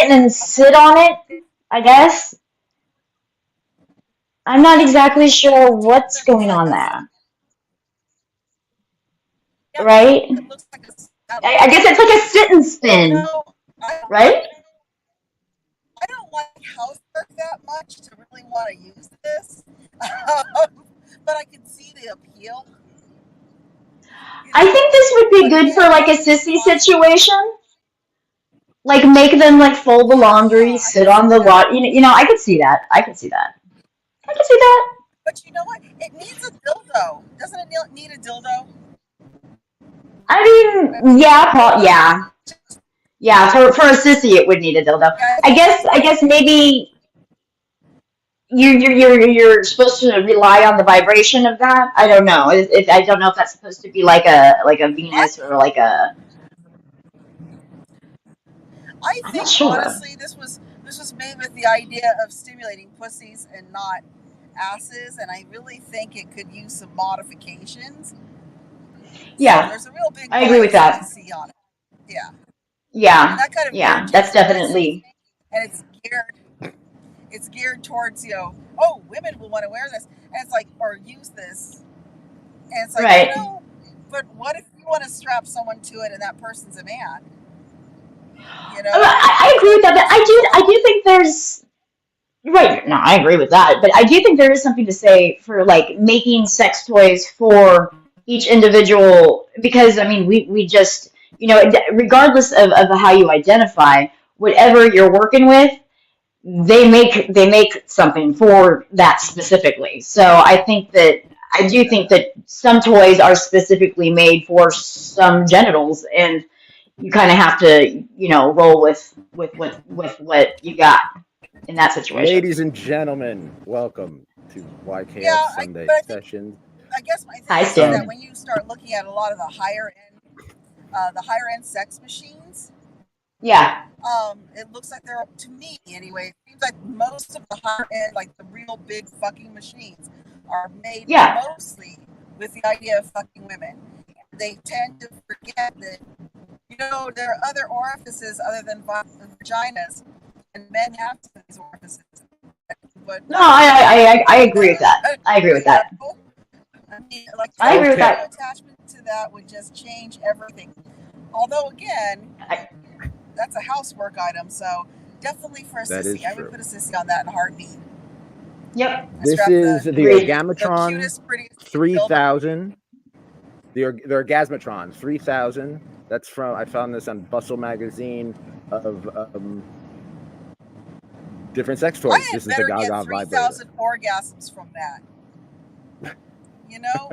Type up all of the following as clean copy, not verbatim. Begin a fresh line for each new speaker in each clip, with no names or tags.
it and sit on it, I guess. I'm not exactly sure what's going on there, right?
It looks like a
I
saddle.
guess it's like a sit and
You
spin,
know, I don't
right?
like I don't like housework that much to really want to use this, but I can see the appeal. You
I
know,
think this would be
but
good for
again,
like a
nothing
sissy
impossible.
situation. Like make them like fold the laundry,
Yeah, I
sit
can
on
see
the
that.
lot. I could see that. I could see that. I could see that.
But you know what? It needs a dildo. Doesn't it need a dildo?
I
I
mean,
mean,
yeah,
just
yeah. For a sissy, it would need a dildo.
yeah,
I guess maybe you're supposed to rely on the vibration of that. I don't know. I don't know if that's supposed to be like a
I
Venus or like a.
I
I'm not
think
sure.
honestly this was made with the idea of stimulating pussies and not asses, and I really think it could use some modifications. So
Yeah,
there's a real big
I agree with
bias that I
that.
see on it. Yeah. And
Yeah,
that kind of
yeah. That's
irritates me when I see
definitely.
and it's geared towards, oh, women will want to wear this and it's like or use this. And it's like,
Right.
but what if you want to strap someone to it and that person's a man?
I
Does
agree
that
with that,
make
but
you
I
feel
do. I
better?
do think there's. Right. No, I agree with that. But I do think there is something to say for like making sex toys for each individual because I mean we just regardless of how you identify, whatever you're working with, they make something for that specifically. So I do think that some toys are specifically made for some genitals and you kind of have to, roll with what you got in that situation.
Ladies and gentlemen, welcome to YKF
Yeah,
Sunday
but
Sessions.
I guess my thing
Hi,
is that
Um,
Stan.
when you start looking at a lot of the higher end sex machines,
Yeah,
it looks like they're to me anyway. It seems like most of the higher end, like the real big fucking machines, are made
yeah,
mostly with the idea of fucking women. They tend to forget that there are other orifices other than vaginas, and men have some of these orifices. But
no, I agree with that. I agree with
you
that.
know, I mean, like
I agree with
okay,
no
that.
attachment to that would just change everything. Although again,
I,
that's a housework item, so definitely for a
that is
sissy, I would
true.
put a sissy on that in a heartbeat.
yep,
I
This
strap
is the
agreed.
the
Orgamatron
cutest, prettiest dildo.
3000. The Orgasmatron 3000. That's I found this on Bustle magazine of different sex
I
toys. This
had
is the
better get
Gaga vibrator.
3,000 orgasms from that.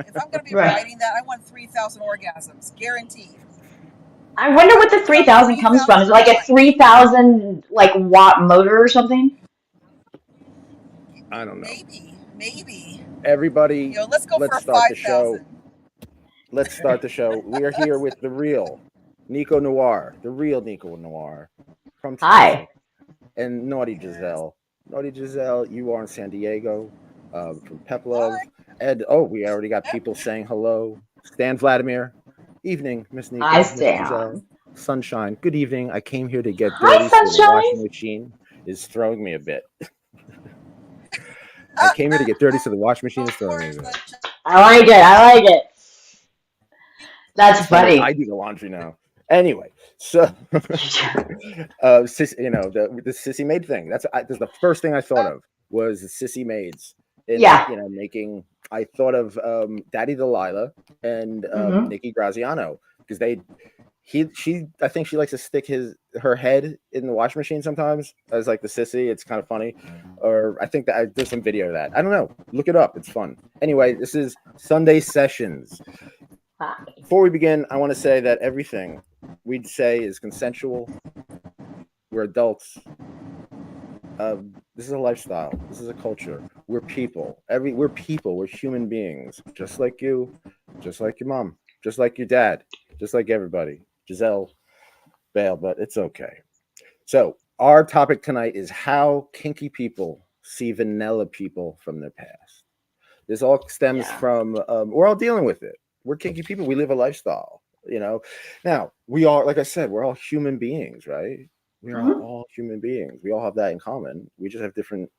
If I'm going to be
Right.
riding that, I want 3,000 orgasms, guaranteed.
I wonder
I
what the
want to
three
drop
thousand comes from. Is
3,000
it like a
points.
3,000 like watt motor or something?
I don't know.
Maybe.
Everybody,
Let's go
let's
for
start the show.
5,000.
Let's start the show. We are here with the real Nicco Noire, the real Nicco Noire from
Hi.
Texas, and Naughty
Yes.
Giselle. Naughty Giselle, you are in San Diego, from Peplov.
Hi.
And we already got people saying hello. Stan Vladimir, evening, Miss
Hi,
Nicco, Miss Giselle.
Stan.
Sunshine, good evening. I came here to get
Hi,
dirty, so the washing
Sunshine.
machine is throwing me a bit. I came here to get dirty, so the washing machine is throwing me a
Where's
bit.
the
I like it. I like it. That's
It's funny. I
funny.
do the laundry now. Anyway, so the sissy maid thing. That's the first thing I thought of was the sissy maids in
Yeah.
making. I thought of Daddy Delilah and
Hmm.
Nikki Graziano because I think she likes to stick her head in the washing machine sometimes as like the sissy. It's kind of funny, or I think that there's some video of that. I don't know. Look it up. It's fun. Anyway, this is Sunday Sessions.
Hi.
Before we begin, I want to say that everything we'd say is consensual. We're adults. This is a lifestyle. This is a culture. We're people. We're people. We're human beings, just like you, just like your mom, just like your dad, just like everybody. Giselle bailed, but it's okay. So our topic tonight is how kinky people see vanilla people from their past. This all stems
Yeah.
from we're all dealing with it. We're kinky people. We live a lifestyle. Now we are, like I said, we're all human beings, right? We are
Hmm.
all human beings. We all have that in common. We just have different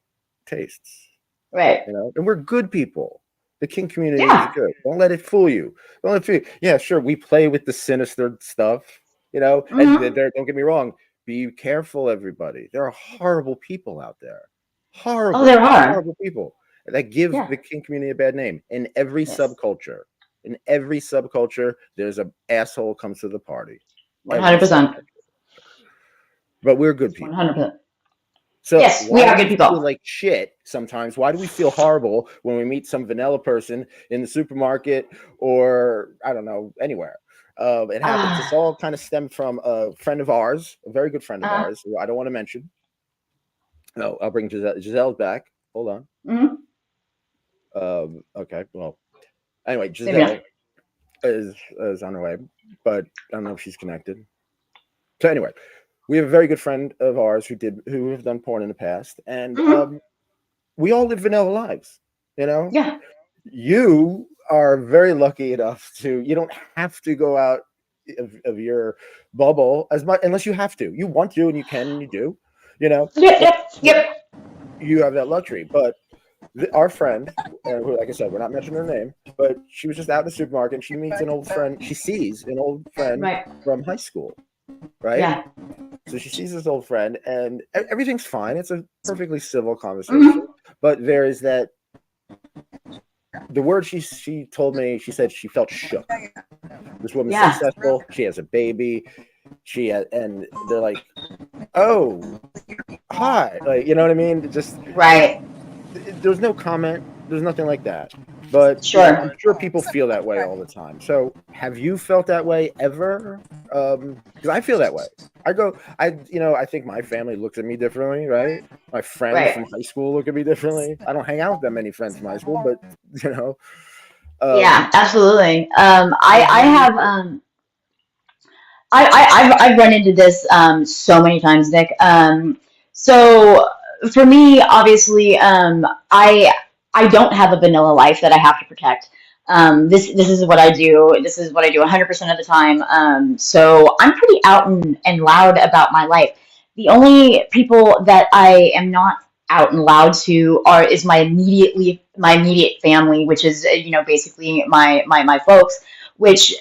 tastes,
Right.
and we're good people. The kink community is
Yeah.
good. Don't let it fool you. Don't let it fool you. Yeah, sure, we play with the sinister stuff, and
Hmm.
don't get me wrong. Be careful, everybody. There are horrible people out there.
Oh, there
Horrible,
are.
horrible people that give
Yeah.
the kink community a bad name in every
Yes.
subculture. In every subculture, there's a asshole comes to the party. Every
100%.
subculture. But we're good people.
100%.
So
Yes, we
why do
are good
we
people.
feel like shit sometimes? Why do we feel horrible when we meet some vanilla person in the supermarket or I don't know, anywhere? It happens. This
Ah.
all kind of stemmed from a friend of ours, a very good friend of
Uh,
ours, who I don't want to mention. No, I'll bring Giselle. Giselle's back. Hold on.
mhm.
Okay. Well, anyway,
Maybe not.
Giselle is on her way, but I don't know if she's connected. So anyway, we have a very good friend of ours who have done porn in the past, and
Hmm.
we all live vanilla lives. You know,
Yeah.
you are very lucky enough to. You don't have to go out of your bubble as much unless you have to. You want to, and you can, and you do. You know,
Yep.
but
Yep. Yep.
you have that luxury. But our friend, who, like I said, we're not mentioning her name, but she was just out in the supermarket and she meets an old friend. She sees an old friend
Right.
from high school, right?
Yeah.
So she sees this old friend, and everything's fine. It's a perfectly civil conversation,
Hmm.
but there is that the word she told me. She said she felt shook. This woman's
Yeah.
successful. She has a baby. And they're like, "Oh, hi," like you know what I mean? Just
Right.
there's no comment. There's nothing like that. But I'm
Sure.
sure people feel that way all the time. So have you felt that way ever? Because I feel that way. I think my family looks at me differently, right? My friends from
Right.
high school look at me differently. I don't hang out with that many friends from high school, but you know,
Yeah.
um,
Absolutely.
so
I
how do you
have
feel?
I've run into this so many times, Nick. So for me, obviously, I don't have a vanilla life that I have to protect. This is what I do. This is what I do 100% of the time. So I'm pretty out and loud about my life. The only people that I am not out and loud to are is my immediate family, which is basically my folks, which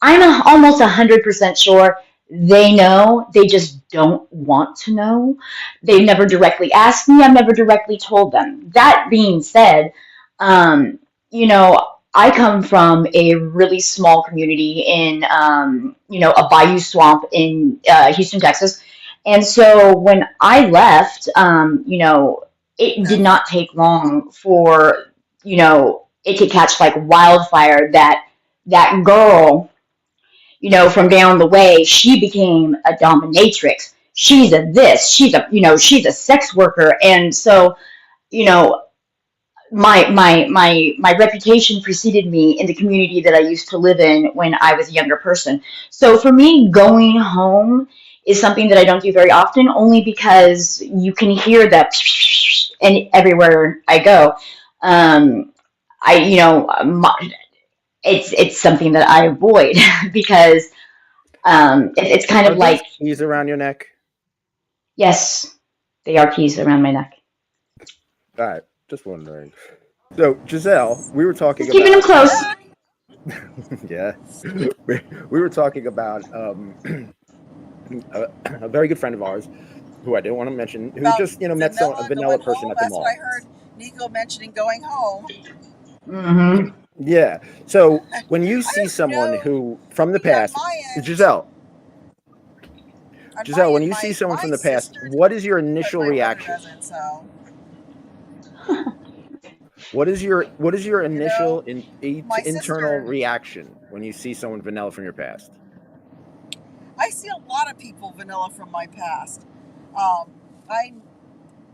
I'm almost 100% sure they know. They just don't want to know. They've never directly asked me. I've never directly told them. That being said, I come from a really small community in, a bayou swamp in Houston, Texas. And so when I left, it did not take long for, it to catch like wildfire that girl from down the way, she became a dominatrix. She's a this, she's a sex worker. And so, you know, my reputation preceded me in the community that I used to live in when I was a younger person. So for me, going home is something that I don't do very often, only because you can hear that and everywhere I go. Um, I, you know, it's something that I avoid because it's kind of
Are those
like,
keys around your neck?
yes, they are keys around my neck.
All right, just wondering. So Giselle, we were talking
Just keeping them
about
close.
yeah, we were talking about a very good friend of ours who I didn't want to mention, who
About
just met a
vanilla
vanilla
going
person
home.
at the
That's what I
mall.
heard Nico mentioning going home.
Hmm.
Yeah. So when you
I
see
don't
someone
know.
who from the
See,
past, Giselle,
on my
Giselle, when
end,
you see someone
my
from the past,
sister,
what is your
but
initial
my brother
reaction?
doesn't. So
What is your
you know,
initial
my
internal
sister.
reaction when you see someone vanilla from your past?
I see a lot of people vanilla from my past. Um, I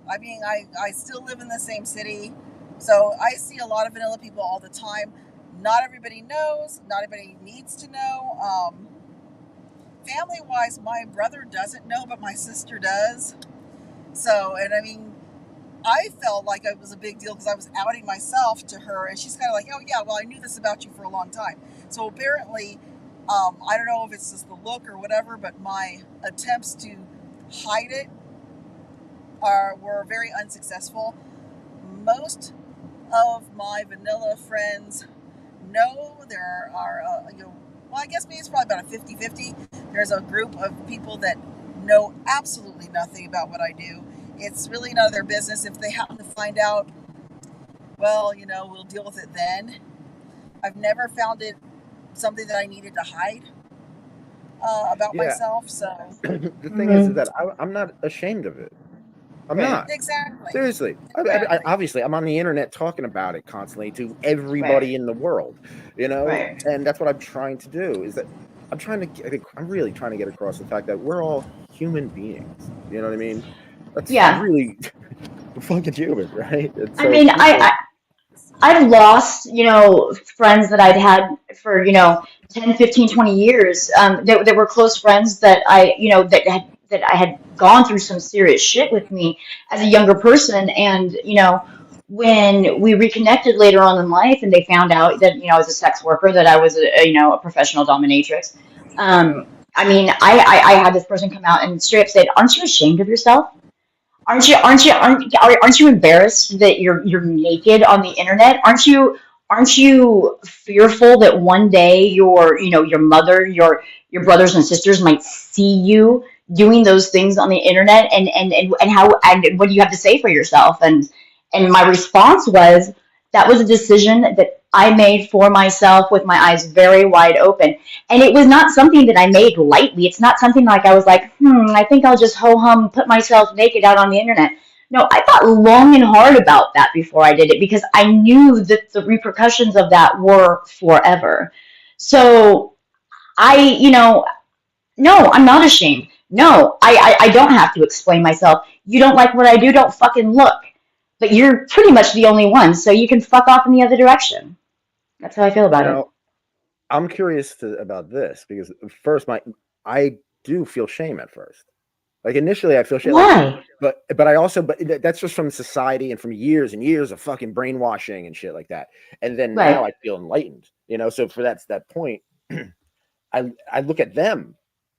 I still live in the same city, so I see a lot of vanilla people all the time. Not everybody knows. Not everybody needs to know. Family wise, my brother doesn't know, but my sister does. So, and I mean, I felt like it was a big deal because I was outing myself to her, and she's kind of like, "Oh yeah, well I knew this about you for a long time." So apparently, I don't know if it's just the look or whatever, but my attempts to hide it were very unsuccessful. Most of my vanilla friends know. There are, well, I guess maybe it's probably about a 50-50. There's a group of people that know absolutely nothing about what I do. It's really none of their business. If they happen to find out, well, we'll deal with it then. I've never found it something that I needed to hide about myself. So
the thing is that I'm not ashamed of it. I'm not.
Exactly.
Seriously.
Exactly.
Obviously, I'm on the internet talking about it constantly to everybody in the world,
Right.
and that's what I'm trying to do. Is that I'm really trying to get across the fact that we're all human beings. You know what I mean? That's really fucking human, right? And so
I mean, I've lost, friends that I'd had for, 10, 15, 20 years, that were close friends that that I had gone through some serious shit with me as a younger person. And, when we reconnected later on in life and they found out that, I was a sex worker, that I was a professional dominatrix. I mean, I had this person come out and straight up said, "Aren't you ashamed of yourself? Aren't you embarrassed that you're naked on the internet? Aren't you fearful that one day your mother, your brothers and sisters might see you doing those things on the internet, and how, and what do you have to say for yourself?" And my response was, that was a decision that I made for myself with my eyes very wide open. And it was not something that I made lightly. It's not something like I was like, I think I'll just ho-hum, put myself naked out on the internet. No, I thought long and hard about that before I did it, because I knew that the repercussions of that were forever. So no, I'm not ashamed. No, I don't have to explain myself. You don't like what I do, don't fucking look. But you're pretty much the only one, so you can fuck off in the other direction. That's how I feel about it.
I'm curious about this because first, I do feel shame at first. Like initially, I feel shame.
Why?
But that's just from society and from years and years of fucking brainwashing and shit like that. And then now I feel enlightened. So for that point, I look at them.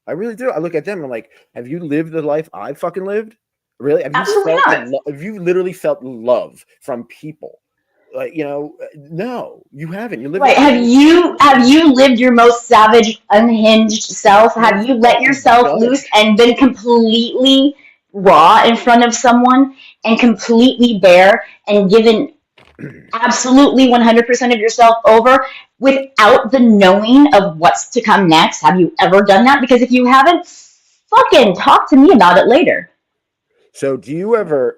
I really do. I look at them and I'm like, have you lived the life I fucking lived? Really? Have you literally felt love from people? Like, no, you haven't. You live.
Right. Have you lived your most savage, unhinged self? Have you let yourself loose and been completely raw in front of someone and completely bare and given absolutely 100% of yourself over without the knowing of what's to come next? Have you ever done that? Because if you haven't, fucking talk to me about it later.
So do you ever,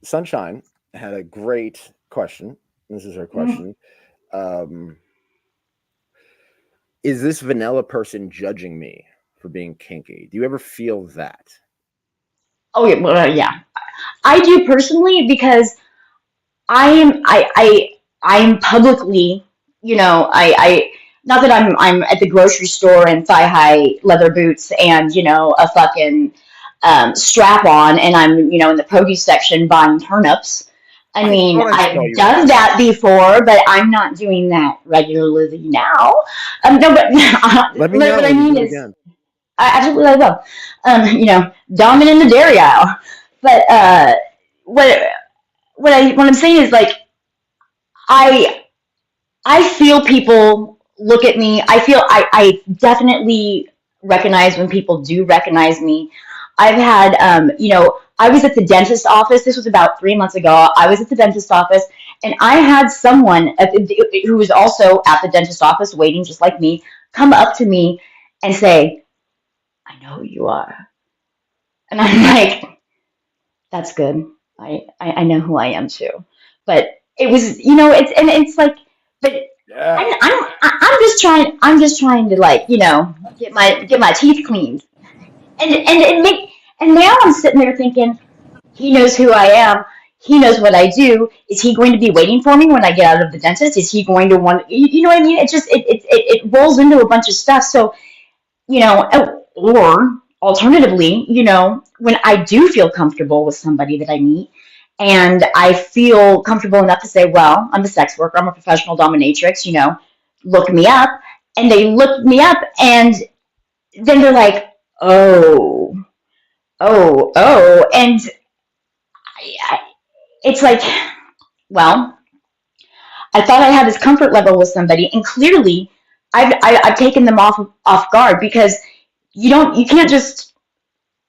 Sunshine had a great question. This is her question. Is this vanilla person judging me for being kinky? Do you ever feel that?
Oh yeah, well, yeah. I do personally, because I am publicly, I not that I'm at the grocery store in thigh-high leather boots and, a fucking strap on, and I'm, in the produce section buying turnips. I mean, I've done that before, but I'm not doing that regularly now. No, but
let me know.
What I mean is, I absolutely will. Dominant in the dairy aisle. But what I'm saying is, like, I feel people look at me. I definitely recognize when people do recognize me. I've had, I was at the dentist office. This was about 3 months ago. I was at the dentist office, and I had someone who was also at the dentist office waiting just like me come up to me and say, "I know who you are." And I'm like, "That's good. I know who I am too." But it was, it's like, but I'm just trying to, like, get my teeth cleaned. And now I'm sitting there thinking, he knows who I am. He knows what I do. Is he going to be waiting for me when I get out of the dentist? Is he going to want, you know what I mean? It just, it rolls into a bunch of stuff. So, or alternatively, when I do feel comfortable with somebody that I meet, and I feel comfortable enough to say, well, I'm a sex worker, I'm a professional dominatrix, look me up. And they look me up, and then they're like, oh, And it's like, well, I thought I had this comfort level with somebody, and clearly, I've taken them off guard because you can't just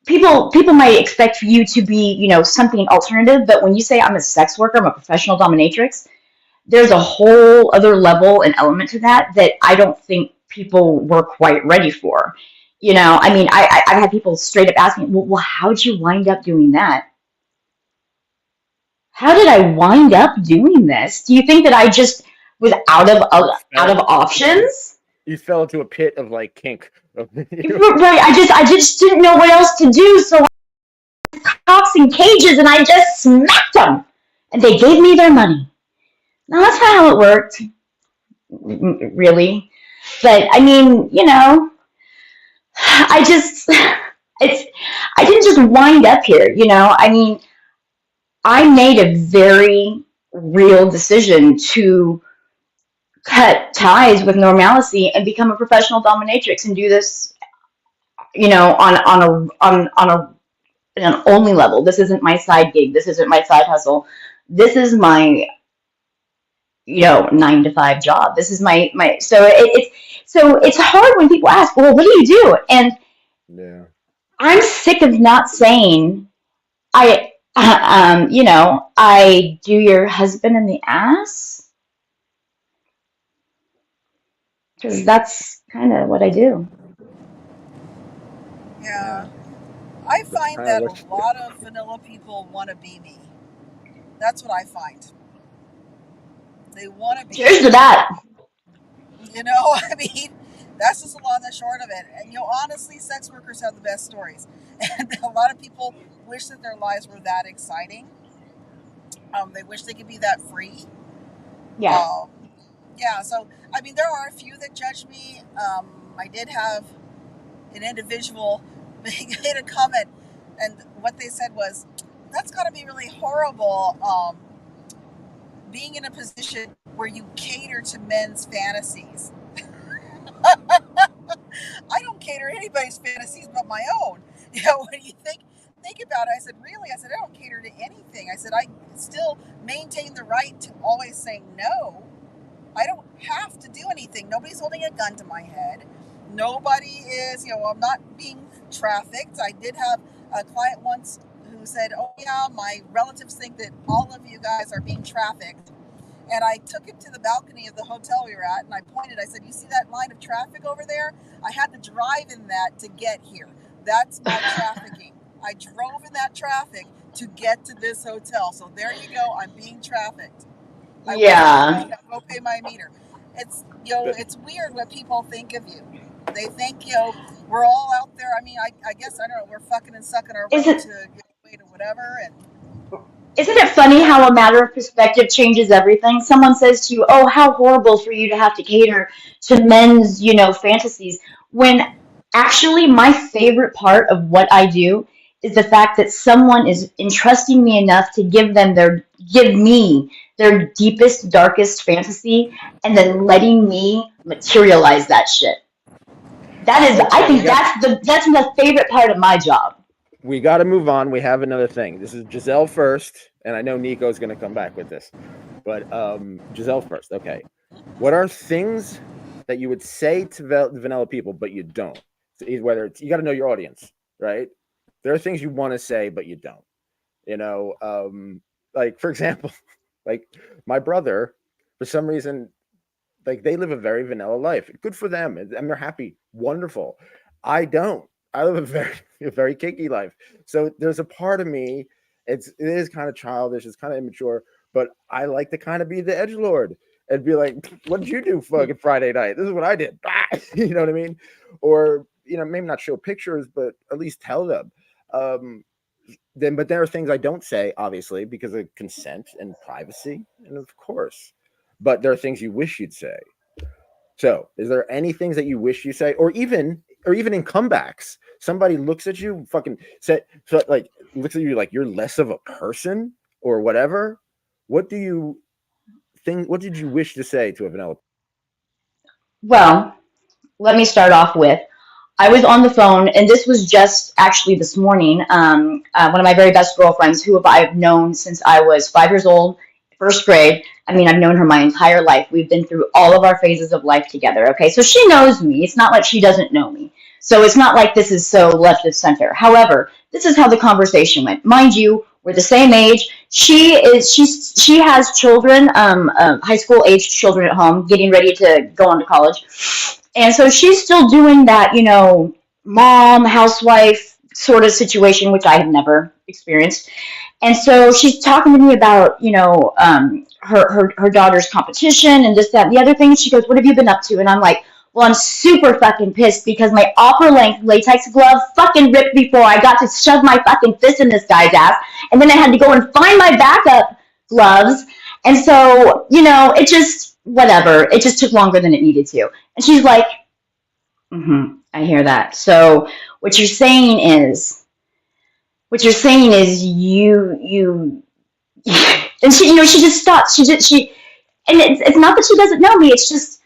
people might expect for you to be something alternative, but when you say I'm a sex worker, I'm a professional dominatrix, there's a whole other level and element to that I don't think people were quite ready for. I mean, I've had people straight up ask me, well, how'd you wind up doing that? How did I wind up doing this? Do you think that I just was out of options?
You fell into a pit of like kink.
Right, I just didn't know what else to do, so cocks in cages and I just smacked them, and they gave me their money. Now that's not how it worked, really. But I mean, I just it's I didn't just wind up here. I mean, I made a very real decision to cut ties with normalcy and become a professional dominatrix and do this, on an only level. This isn't my side gig. This isn't my side hustle. This is my 9 to 5 job. This is my it's hard when people ask, well, what do you do? And
Yeah.
I'm sick of not saying I do your husband in the ass, because that's kind of what I do.
Yeah.
Yeah.
I
That's
find
kind of
that
what.
a lot of vanilla people want to be me. That's what I find. They want to be
Cheers to
me.
that.
I mean, that's just a long and short of it. And honestly, sex workers have the best stories. And a lot of people wish that their lives were that exciting. They wish they could be that free.
Yeah.
Um, yeah, so I mean, there are a few that judge me. I did have an individual made a comment, and what they said was, "That's got to be really horrible, being in a position where you cater to men's fantasies." I don't cater to anybody's fantasies but my own. When you think about it, I said, really? I said, I don't cater to anything. I said, I still maintain the right to always say no. I don't have to do anything. Nobody's holding a gun to my head. Nobody is, I'm not being trafficked. I did have a client once who said, oh, yeah, my relatives think that all of you guys are being trafficked. And I took him to the balcony of the hotel we were at, and I pointed, I said, you see that line of traffic over there? I had to drive in that to get here. That's my trafficking. I drove in that traffic to get to this hotel. So there you go. I'm being trafficked. I wasn't
Yeah.
going to go pay my meter. It's
But
it's weird what people think of you. They think we're all out there. I mean, I guess I don't know. We're fucking and sucking our
Is
way
it
to get away to whatever. And
Isn't it funny how a matter of perspective changes everything? Someone says to you, "Oh, how horrible for you to have to cater to men's, fantasies." When actually my favorite part of what I do is the fact that someone is entrusting me enough to give me their deepest, darkest fantasy, and then letting me materialize that shit. I
okay,
think that's the favorite part of my job.
we got to move on. We have another thing. This is Giselle first, and I know Nico's going to come back with this, but Giselle first. Okay, what are things that you would say to vanilla people, but you don't? So whether it's, you got to know your audience, right? There are things you want to say, but you don't. You know, like for example, like my brother, for some reason, like they live a very vanilla life. Good for them, and they're happy. Wonderful. I don't. I live a very a very kinky life. So there's a part of me. It is kind of childish. It's kind of immature, but I like to kind of be the edge lord and be like, "What did you do fucking Friday night? This is what I did." You know what I mean? Or maybe not show pictures, but at least tell them. Um, but there are things I don't say, obviously, because of consent and privacy, and of course. But there are things you wish you'd say. So, is there any things that you wish you say, or even in comebacks, somebody looks at you, fucking say, so like looks at you like you're less of a person or whatever? What do you think? What did you wish to say to a vanilla?
Well, let me start off with, I was on the phone, and this was just actually this morning. One of my very best girlfriends, who I've known since I was 5 years old, first grade. I mean, I've known her my entire life. We've been through all of our phases of life together. Okay, so she knows me. It's not like she doesn't know me. So it's not like this is so left of center. However, this is how the conversation went. Mind you, we're the same age. She has children, high school age children at home, getting ready to go on to college. And so she's still doing that, mom, housewife sort of situation, which I have never experienced. And so she's talking to me about, her daughter's competition and this, that, and the other thing. She goes, "What have you been up to?" And I'm like, "Well, I'm super fucking pissed because my opera length latex glove fucking ripped before I got to shove my fucking fist in this guy's ass. And then I had to go and find my backup gloves. And so, it just, whatever. It just took longer than it needed to." And she's like, I hear that. So what you're saying is you and she just stops. And it's not that she doesn't know me. It's just,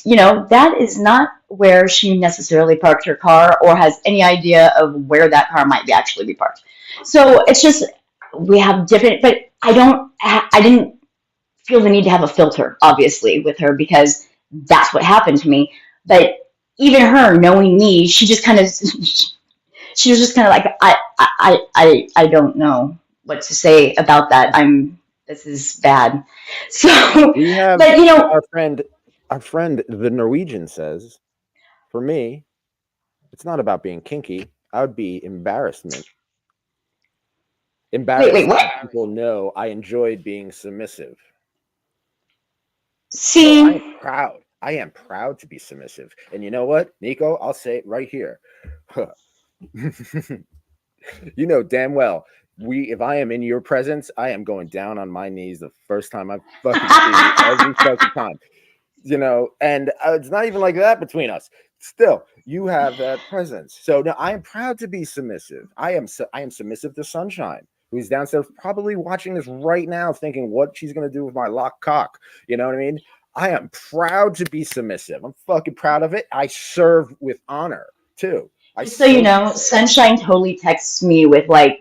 that is not where she necessarily parked her car or has any idea of where that car might actually be parked. So it's just, we have different, but I didn't feel the need to have a filter, obviously, with her, because that's what happened to me. But even her, knowing me, she was just kind of like, I don't know what to say about that. This is bad. So,
We have
but
our friend, the Norwegian says, for me, it's not about being kinky. I would be embarrassment. Embarrassed
wait, what?
that people know I enjoyed being submissive. So
See,
I'm proud. I am proud to be submissive. And you know what, Nico? I'll say it right here. You know damn well, if I am in your presence, I am going down on my knees the first time I fucking see you every fucking time. And it's not even like that between us. Still, you have that presence. So now I am proud to be submissive. I am submissive to Sunshine, who's downstairs probably watching this right now, thinking what she's gonna do with my locked cock. You know what I mean? I am proud to be submissive. I'm fucking proud of it. I serve with honor too.
just so you know, Sunshine totally texts me with a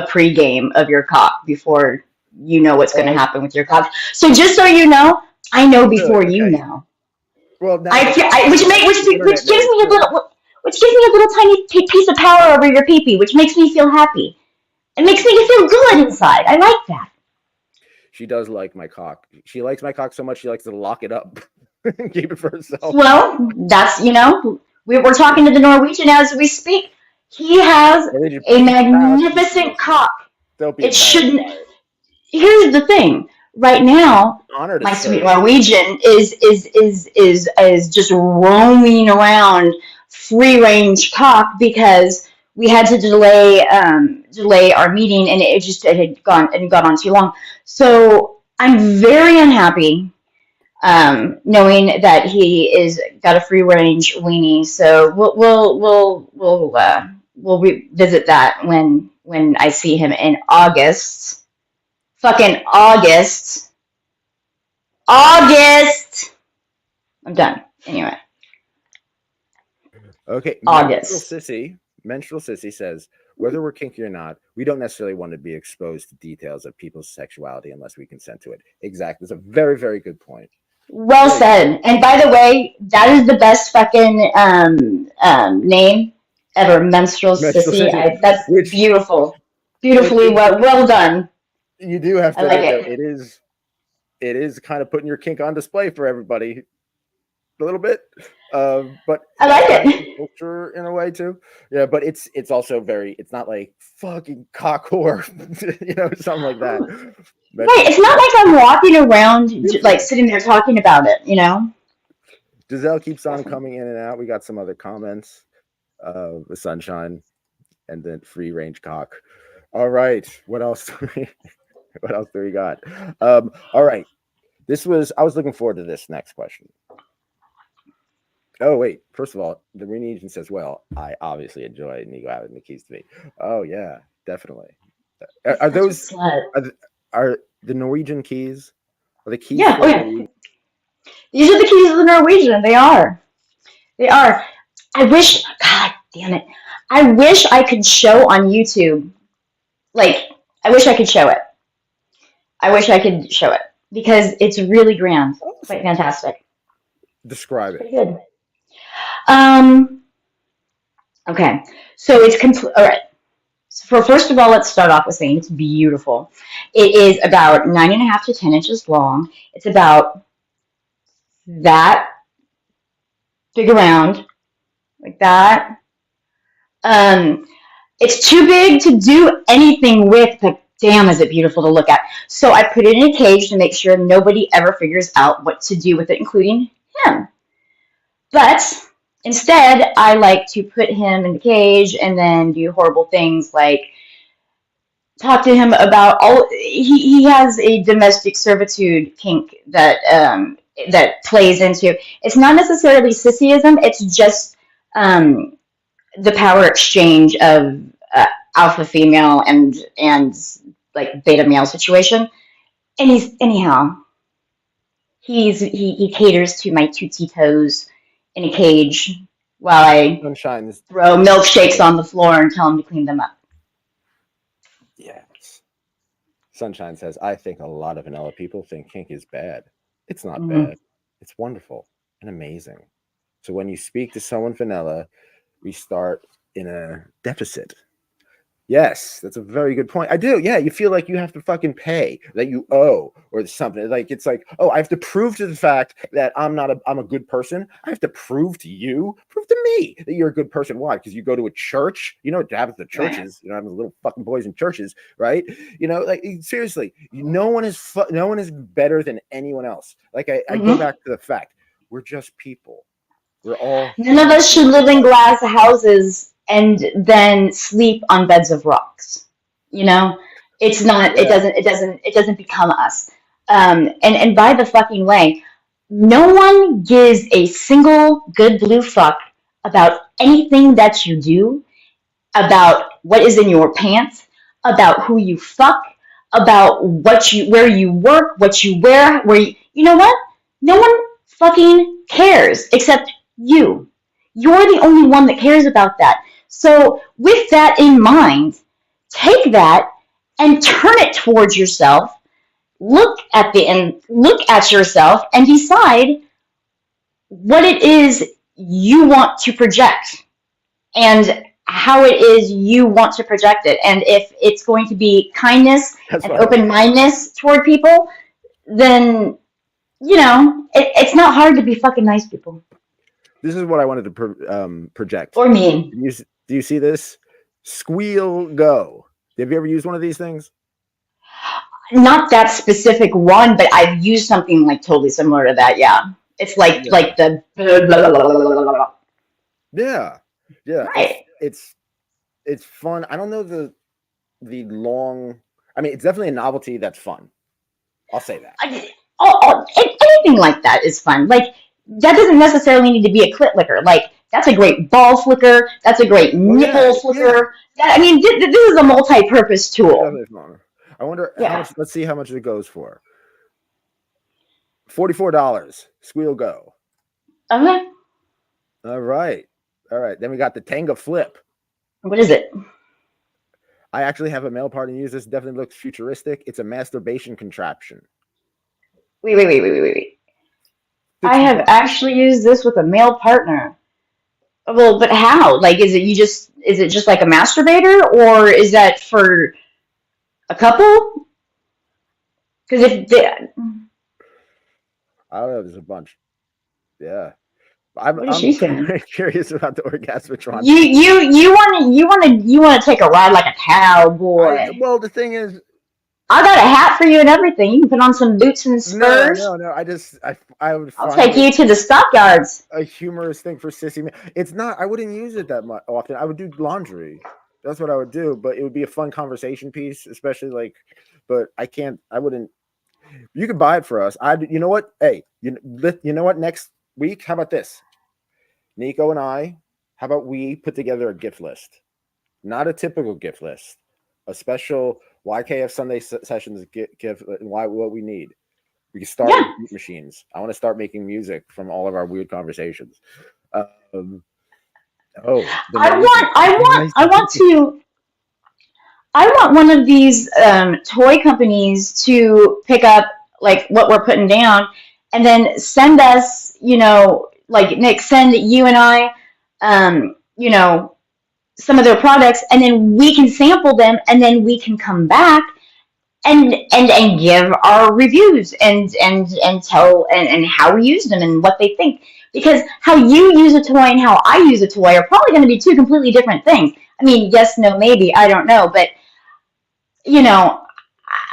pregame of your cock before you know what's going to happen with your cock. So just so you know, I know before you know.
Well, now
which gives me a little tiny piece of power over your pee-pee, which makes me feel happy. It makes me feel good inside. I like that.
She does like my cock. She likes my cock so much she likes to lock it up and keep it for herself.
Well, that's, we're talking to the Norwegian as we speak. He has a magnificent cock. It shouldn't. Here's the thing. Right now, my sweet Norwegian is just roaming around free range cock because we had to delay our meeting, and it had gone on too long. So I'm very unhappy knowing that he is got a free range weenie. So we'll revisit that when I see him in August. Fucking August. I'm done. Anyway.
Okay.
August.
Menstrual Sissy says, whether we're kinky or not, we don't necessarily want to be exposed to details of people's sexuality unless we consent to it. Exactly. It's a very, very good point.
Well said. And by the way, that is the best fucking name ever. Menstrual Sissy. That's beautiful. Beautifully well done.
You do have to.
I like it.
It is kind of putting your kink on display for everybody, a little bit. But
I like it.
Culture in a way too. Yeah, but it's also very. It's not like fucking cock whore, something like that. But,
right. It's not like I'm walking around like sitting there talking about it.
Giselle keeps on coming in and out. We got some other comments. The Sunshine, and then free range cock. All right. What else? What else do we got? All right. I was looking forward to this next question. Oh, wait. First of all, the Norwegian says, well, I obviously enjoy Nicco having the keys to me. Oh, yeah, definitely. Are those, are the Norwegian keys? Are the keys?
Yeah. These are the keys of the Norwegian. They are. They are. I wish, God damn it. I wish I could show on YouTube. Like, I wish I could show it. I wish I could show it because it's really grand, quite
Awesome.
fantastic.
Describe
It's
it.
pretty good. Um, okay, so it's complete. All right. So for first of all, let's start off with saying it's beautiful. It is about 9.5 to 10 inches long. It's about that big around, like that. Um, it's too big to do anything with, but damn, is it beautiful to look at. So I put it in a cage to make sure nobody ever figures out what to do with it, including him. But instead, I like to put him in the cage and then do horrible things like talk to him about all. He has a domestic servitude kink that plays into. It's not necessarily sissyism. It's just um, the power exchange of alpha female and like beta male situation. And he's anyhow he caters to my tootsie toes in a cage while I
Sunshine is
throw milkshakes on the floor and tell him to clean them up.
yes. Sunshine says, I think a lot of vanilla people think kink is bad. It's not
Mm-hmm.
bad. It's wonderful and amazing. So when you speak to someone vanilla, we start in a deficit. Yes, that's a very good point. I do. Yeah, you feel like you have to fucking pay, that you owe or something. Like it's like, oh, I have to prove to the fact that I'm a good person. I have to prove to me that you're a good person. Why? Because you go to a church. You know what happens to churches? You know, having little fucking boys in churches, right? You know, like seriously, no one is better than anyone else. Like I go back to the fact we're just people. We're all
None of us should live in glass houses and then sleep on beds of rocks. You know, it's not.
Yeah.
It doesn't become us. And by the fucking way, no one gives a single good blue fuck about anything that you do, about what is in your pants, about who you fuck, about where you work, what you wear, you know what? No one fucking cares except you. You're the only one that cares about that. So with that in mind, take that and turn it towards yourself. Look at yourself and decide what it is you want to project and how it is you want to project it. And if it's going to be kindness and open-mindedness toward people, then, you know, it's not hard to be fucking nice people.
This is what I wanted to project.
Or mean.
Do you see this? Squeal Go. Have you ever used one of these things?
Not that specific one, but I've used something like totally similar to that, yeah. It's like the blah, blah, blah, blah.
Yeah.
Right.
It's fun. I don't know the long. I mean, it's definitely a novelty that's fun. I'll say that.
Anything like that is fun. Like that doesn't necessarily need to be a clit licker. Like that's a great ball flicker. That's a great nipple flicker. Yeah. I mean, this is a multi-purpose tool.
I wonder how much. Let's see how much it goes for. $44. Squeal Go.
Okay.
All right. Then we got the Tenga Flip.
What is it?
I actually have a male partner use this. Definitely looks futuristic. It's a masturbation contraption.
Wait. I have actually used this with a male partner. Well, but how? Like, is it just like a masturbator, or is that for a couple? Because
I don't know. There's a bunch. Yeah. I'm very curious about the orgasmatron.
You want to take a ride like a cowboy.
Well, the thing is,
I got a hat for you and everything. You can put on some boots and spurs.
No. I would.
I'll take you to the stockyards.
A humorous thing for sissy man. It's not. I wouldn't use it that much often. I would do laundry. That's what I would do. But it would be a fun conversation piece, especially like. But I can't. I wouldn't. You could buy it for us. You know what? Hey, you know what? Next week, how about this? Nicco and I. How about we put together a gift list? Not a typical gift list. A special YKF Sunday sessions gift and what we need. We can start with beat machines. I want to start making music from all of our weird conversations. Um, oh, the
I
nice,
want, I want,
nice.
I want to, I want one of these toy companies to pick up like what we're putting down, and then send us, like Nick, send you and I, some of their products, and then we can sample them, and then we can come back and give our reviews and tell and how we use them and what they think, because how you use a toy and how I use a toy are probably going to be two completely different things. I mean, yes, no, maybe, I don't know, but you know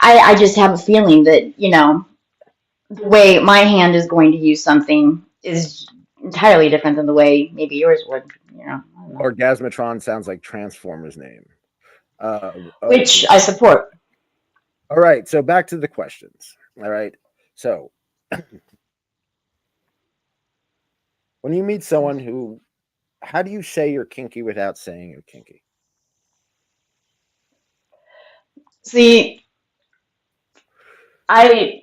I just have a feeling that the way my hand is going to use something is entirely different than the way maybe yours would. I don't know.
Orgasmatron sounds like Transformers name.
Which
Okay.
I support.
All right. So back to the questions. All right. So when you meet someone who, how do you say you're kinky without saying you're kinky?
See, I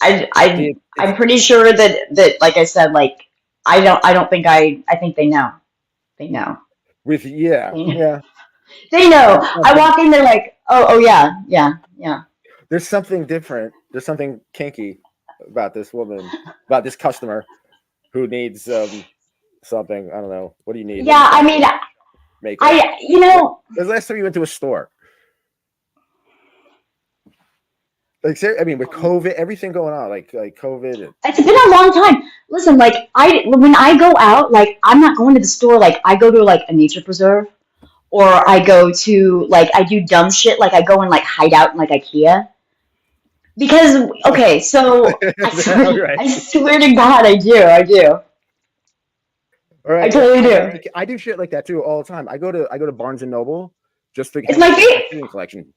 See,
I'm pretty sure that like I said, like I don't think I think they know. They know.
with yeah,
They know.
yeah.
They know.
There's
I
something,
walk in there like, oh yeah, yeah, yeah.
there's something different. There's something kinky about this woman, about this customer who needs something. I don't know. What do you need? What do you
Yeah, I
shop
mean,
for? Makeup.
I
When's the last time you went to a store? Like, I mean, with COVID, everything going on, like COVID. And,
it's been a long time. Listen, like when I go out, like I'm not going to the store. Like I go to like a nature preserve, or I go to like I do dumb shit. Like I go and like hide out in like IKEA. Because okay, so
all right,
I swear to God, I do,
all
I
right.
totally do.
I do shit like that too all the time. I go to Barnes and Noble just to
It's
hang
my
out in the
favorite.
Criterion collection,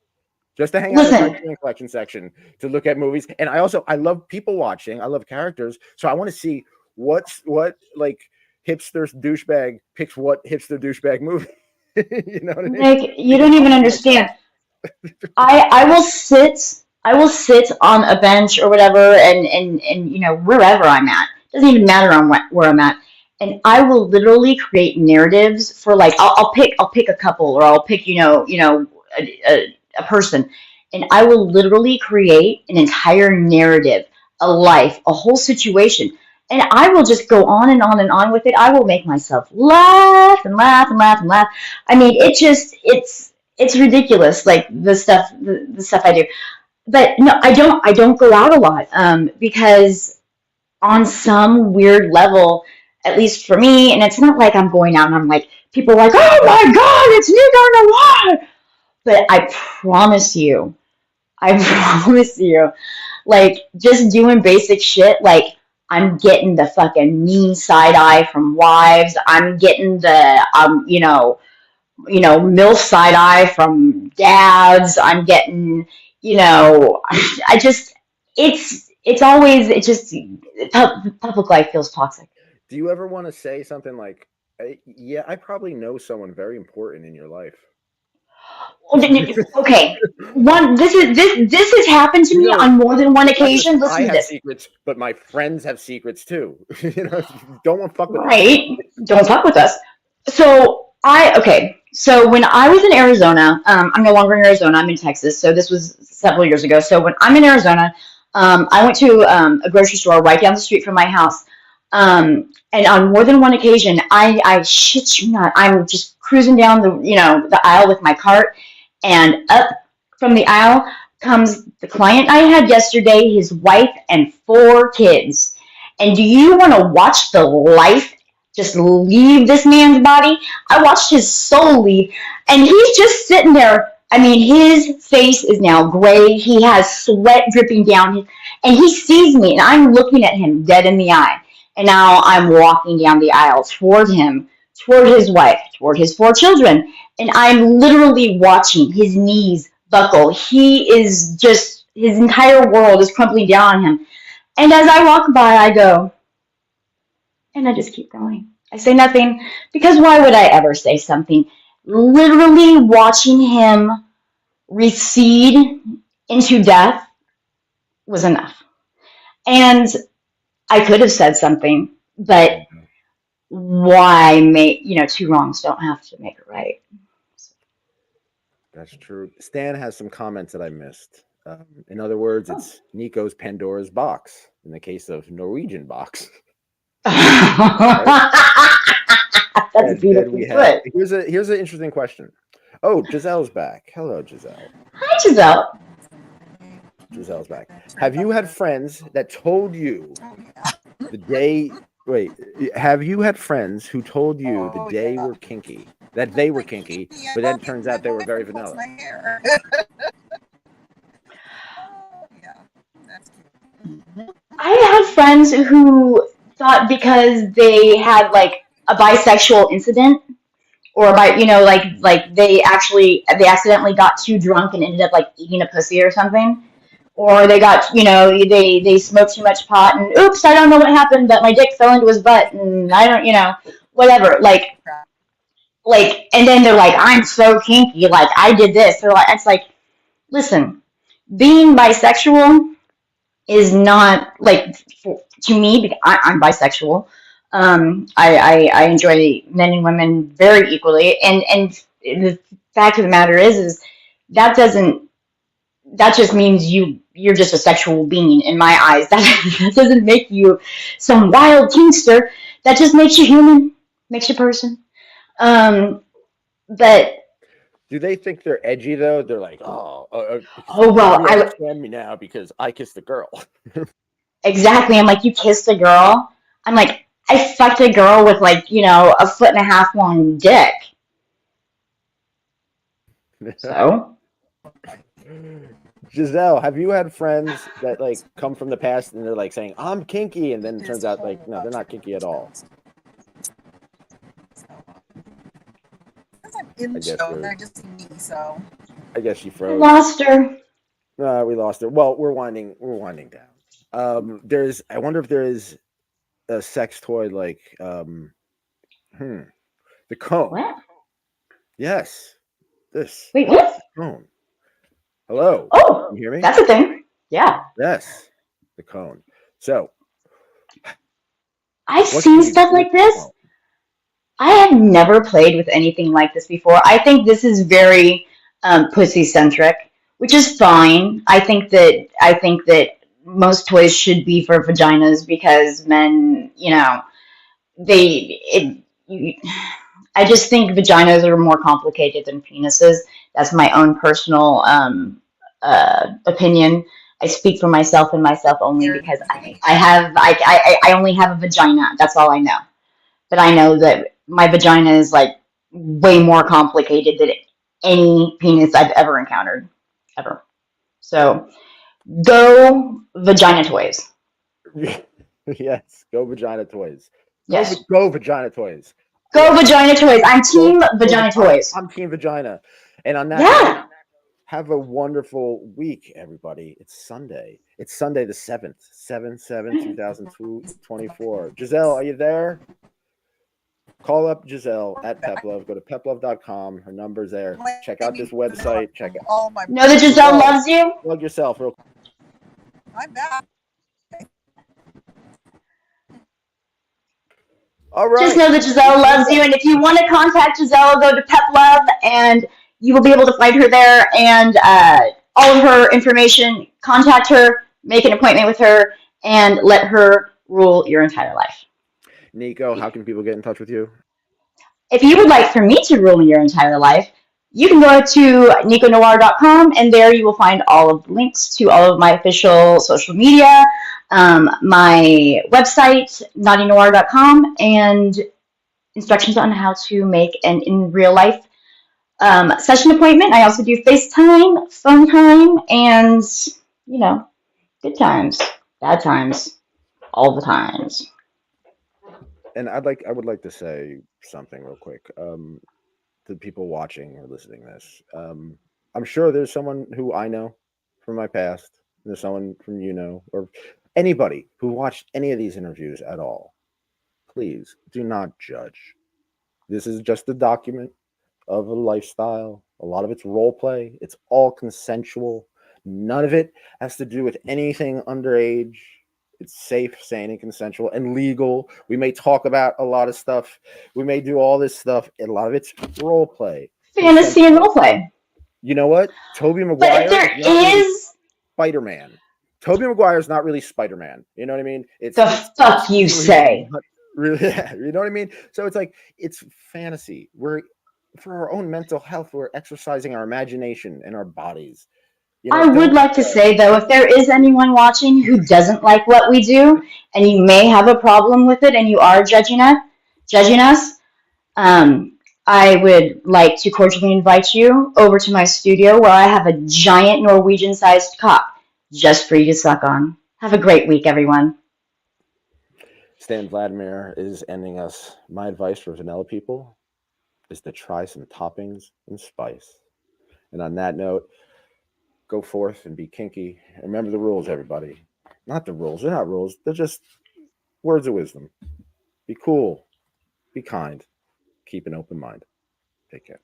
just to hang out in the
Listen,
Criterion collection section to look at movies. And I love people watching. I love characters, so I want to see what like hipster douchebag picks what hipster douchebag movie. You know what I mean?
Nick, you
Because
don't
I'm
even
with myself.
understand. I will sit on a bench or whatever, and wherever I'm at. Doesn't even matter on where I'm at. And I will literally create narratives for like I'll pick a couple, or I'll pick a person, and I will literally create an entire narrative, a life, a whole situation, and I will just go on and on and on with it. I will make myself laugh and laugh and laugh and laugh. I mean, it's ridiculous, like the stuff I do. But no, I don't go out a lot, because on some weird level, at least for me, and it's not like I'm going out and I'm like, people are like, oh my God, it's Nicco Noire. But I promise you, like just doing basic shit, like I'm getting the fucking mean side eye from wives. I'm getting the MILF side eye from dads. I'm getting, I just, it's always, it just, public life feels toxic.
Do you ever want to say something like, "Yeah, I probably know someone very important in your life"?
Okay, this has happened to
You
me
know,
on more than one
not just
occasion.
I
Listen to
have
this.
secrets, but my friends have secrets too. Don't want to fuck with us.
Right? Don't fuck with us. So when I was in Arizona, I'm no longer in Arizona. I'm in Texas. So this was several years ago. So when I'm in Arizona, I went to a grocery store right down the street from my house. And on more than one occasion, I shit you not, I'm just cruising down the aisle with my cart, and up from the aisle comes the client I had yesterday, his wife, and 4 kids. And do you want to watch the life just leave this man's body? I watched his soul leave, and he's just sitting there. I mean, his face is now gray. He has sweat dripping down his, and he sees me, and I'm looking at him dead in the eye. And now I'm walking down the aisle toward him, toward his wife, toward his 4 children, and I'm literally watching his knees buckle. He is just, his entire world is crumbling down on him. And as I walk by, I go, and I just keep going. I say nothing, because why would I ever say something? Literally watching him recede into death was enough. And I could have said something, but why make, two wrongs don't have to make it right.
That's true. Stan has some comments that I missed. In other words,
Oh.
it's Nico's Pandora's box in the case of Norwegian box.
That's
And then
beautifully
we have
put.
here's an interesting question. Oh, Giselle's back. Hello, Giselle.
Hi, Giselle.
Giselle's back. Have you had friends that told you the day? Wait, have you had friends who told you the day were kinky, that they were kinky, but then it turns out they were very vanilla?
My hair. Yeah, that's cute.
I had friends who thought because they had like a bisexual incident, or like they accidentally got too drunk and ended up like eating a pussy or something, or they got they smoked too much pot and oops, I don't know what happened, but my dick fell into his butt and I don't whatever, and then they're like, I'm so kinky, like I did this. They're like, it's like, listen, being bisexual is not like, to me, because I'm bisexual. I enjoy men and women very equally, and the fact of the matter is that doesn't that just means you're just a sexual being in my eyes. That doesn't make you some wild kinkster. That just makes you human, makes you person. But
Do they think they're edgy though? They're like,
well,
you understand me now because I kissed a girl.
exactly. I'm like, you kissed a girl. I'm like, I fucked a girl with like, a foot and a half long dick. So,
Giselle, have you had friends that like come from the past and they're like saying, I'm kinky, and then it turns out like, no, they're not kinky at all?
Because I'm in the show and I just see me, so.
I guess she
I
froze.
lost her.
We lost her. Well, we're winding down. I wonder if there is a sex toy like the cone.
What?
Yes. This
Wait, what?
cone. Hello.
Oh,
Can you hear me?
that's a thing. Yeah.
Yes. The cone. So
I've seen stuff like this. I have never played with anything like this before. I think this is very pussy centric, which is fine. I think that most toys should be for vaginas because men, they it. You, I just think vaginas are more complicated than penises. That's my own personal opinion. I speak for myself and myself only because I only have a vagina. That's all I know. But I know that my vagina is like way more complicated than any penis I've ever encountered, ever. So go vagina toys.
Yes, go vagina toys.
Yes,
Go vagina toys.
go vagina toys. I'm team vagina toys.
I'm team vagina. And on that
Yeah.
have a wonderful week, everybody. It's Sunday. It's Sunday the 7th, 7/7/2024. Giselle, are you there? Call up Giselle at Peplove. Go to peplove.com. Her number's there. Check out this website. Check it.
Know that Giselle loves you?
Plug yourself real quick.
I'm back.
All right.
Just know that Giselle loves you, and if you want to contact Giselle, go to PepLove, and you will be able to find her there and all of her information. Contact her, make an appointment with her, and let her rule your entire life.
Nico, how can people get in touch with you?
If you would like for me to rule your entire life, you can go to NiccoNoire.com, and there you will find all of the links to all of my official social media, my website, NaughtyNoir.com, and instructions on how to make an in real life session appointment. I also do FaceTime, phone time, and, good times, bad times, all the times.
And I would like to say something real quick to people watching or listening to this. I'm sure there's someone who I know from my past. There's someone from or anybody who watched any of these interviews at all. Please do not judge. This is just a document of a lifestyle. A lot of it's role play. It's all consensual. None of it has to do with anything underage. It's safe, sane, and consensual and legal. We may talk about a lot of stuff. We may do all this stuff. And a lot of it's role play.
Fantasy and
Consensual.
role play.
You know what? Tobey
But if
Maguire
there
is not really
is
Spider-Man. Tobey Maguire is not really Spider-Man. You know what I mean?
the fuck you
really,
say.
really, you know what I mean? So it's like it's fantasy. We're for our own mental health. We're exercising our imagination and our bodies. You know,
I would
don't.
like to say, though, if there is anyone watching who doesn't like what we do, and you may have a problem with it, and you are judging us, I would like to cordially invite you over to my studio where I have a giant Norwegian-sized cock just for you to suck on. Have a great week, everyone.
Stan Vladimir is ending us. My advice for vanilla people is to try some toppings and spice. And on that note, go forth and be kinky. Remember the rules, everybody. Not the rules. They're not rules. They're just words of wisdom. Be cool. Be kind. Keep an open mind. Take care.